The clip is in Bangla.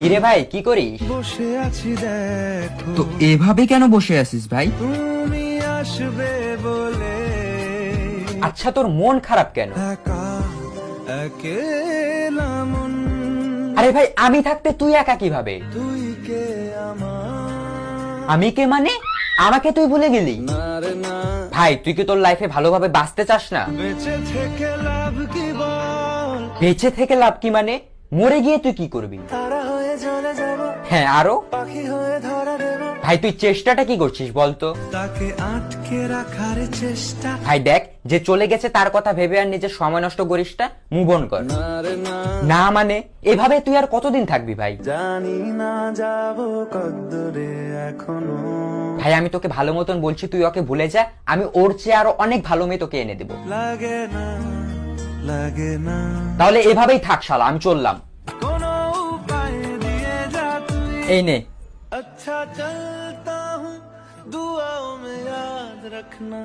কিরে ভাই কি করিস? বসে আছি দেখো তো এভাবে কেন বসে আছিস ভাই? তুমি আসবে বলে আচ্ছা তোর মন খারাপ কেন? একা একেলা মন আরে ভাই আমি থাকতে তুই একা কিভাবে? তুই কে আমার আমি কে মানে? আমাকে তুই ভুলে গেলি? না রে না ভাই তুই কি তোর লাইফে ভালোভাবে বাঁচতে চাস না? বেঁচে থেকে লাভ কি বল বেঁচে থেকে লাভ কি মানে? মরে গিয়ে তুই কি করবি? তারা হয়ে চলে যাব হ্যাঁ আরো? পাখি হয়ে ধরা দেব ভাই তুই চেষ্টাটা কি করছিস বলতো? তাকে আটকে রাখার চেষ্টা ভাই দেখ যে চলে গেছে তার কথা ভেবে আর নিজের সময় নষ্ট করিস না, মুভ অন কর। না রে না না মানে এভাবে তুই আর কতদিন থাকবি ভাই? জানি না যাব কদ্দুরে এখনো ভাই আমি তোকে ভালো মতন বলছি তুই ওকে ভুলে যা, আমি ওর চেয়ে আরো অনেক ভালো মেয়ে তোকে এনে দেবো। লাগে না লাগে না তাহলে এভাবেই থাক শালা, আমি চললাম। কোনো উপায় দিয়ে যা তুই এই নে। अच्छा चलता हूँ दुआओं में याद रखना।